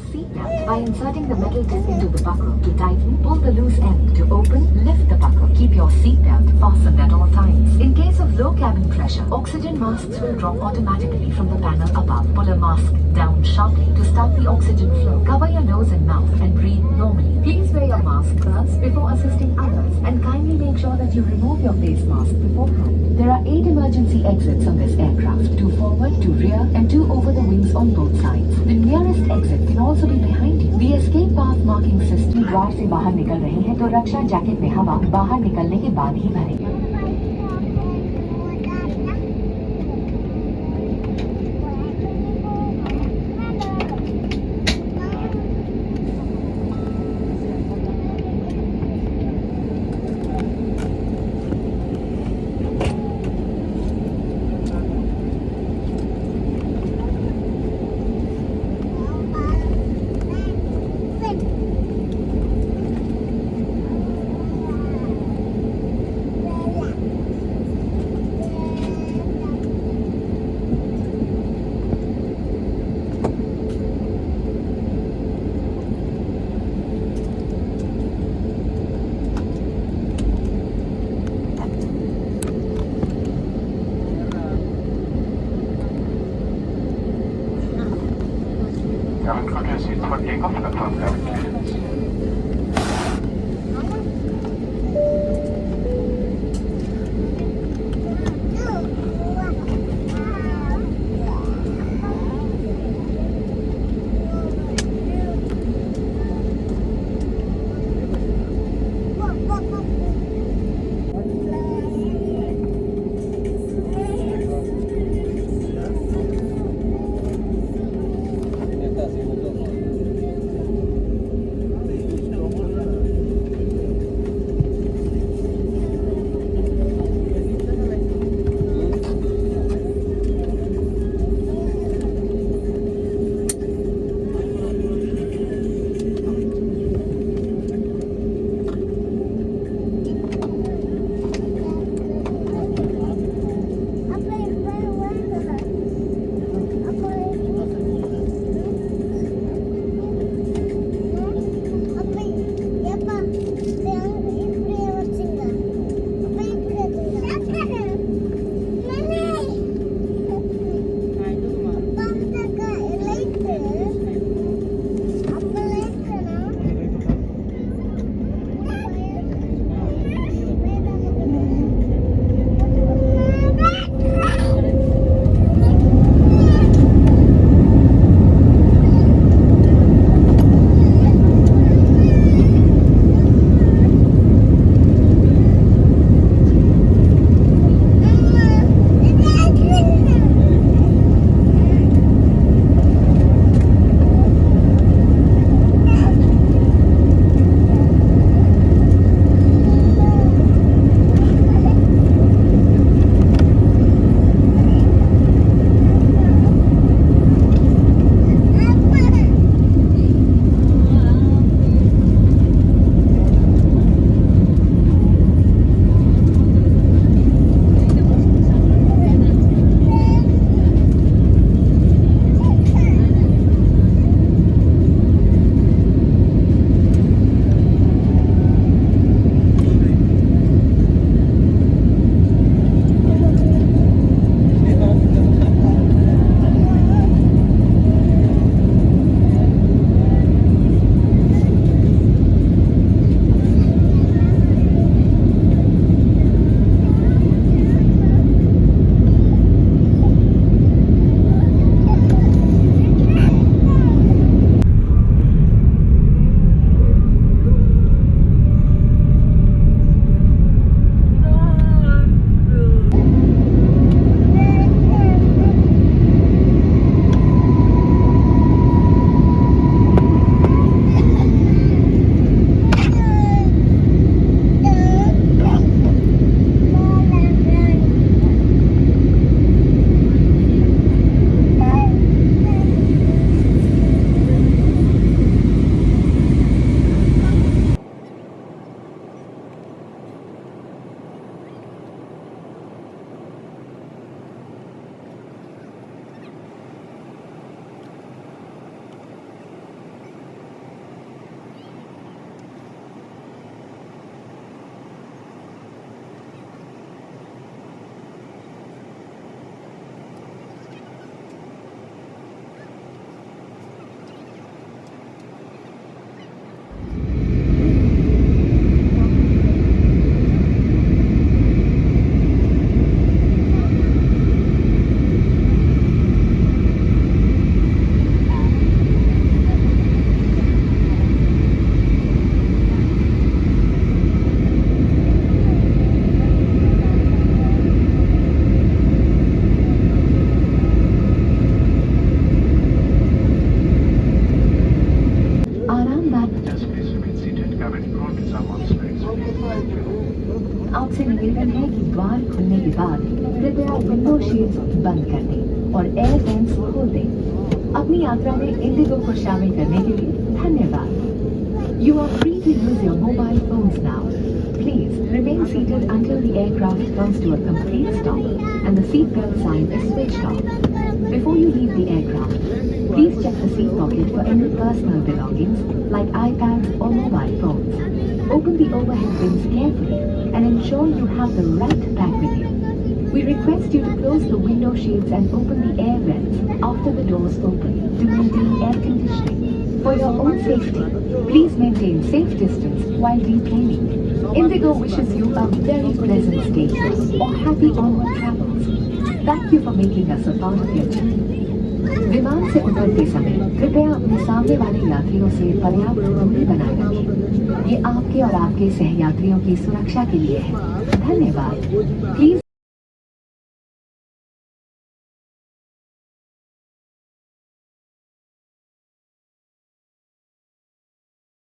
your seatbelt by inserting the metal tip into the buckle. To tighten, pull the loose end. To open, lift the buckle. Keep your seatbelt fastened at all times. In case of low cabin pressure, oxygen masks will drop automatically from the panel above. Pull a mask down sharply to start the oxygen flow. Cover your nose and mouth and breathe normally. Please wear your mask first before assisting others, and kindly make sure that you remove your face mask beforehand. There are 8 emergency exits on this aircraft, 2 forward, 2 rear, and 2 over the wings on both sides. The nearest exit can also be behind you. The escape path marking system द्वार से बाहर निकल रही है तो रक्षा jacket में हवा बाहर निकलने के बाद ही भरें। Unfiltered for takeoff confirmed. आपसे निवेदन है कि द्वार खुलने के बाद कृपया विंडो शीट्स बंद कर दें और एयर वेंट्स खोल दें। अपनी यात्रा में इंडिगो को शामिल करने के लिए धन्यवाद। You are free to use your mobile phones now. Please remain seated until the aircraft comes to a complete stop and the seatbelt sign is switched off. Before you leave the aircraft, please check the seat pocket for any personal belongings like iPads or mobile phones. Open the overhead bins carefully and ensure you have the right bag with you. We request you to close the window shades and open the air vents after the doors open to maintain air conditioning. For your own safety, please maintain safe distance while deplaning. Indigo wishes you a very pleasant stay here or happy onward travels. Thank you for making us a part of your journey. विमान से उतरते समय कृपया अपने सामने वाले यात्रियों से पर्याप्त दूरी बनाए रखें। ये आपके और आपके सहयात्रियों की सुरक्षा के लिए है। धन्यवाद। प्लीज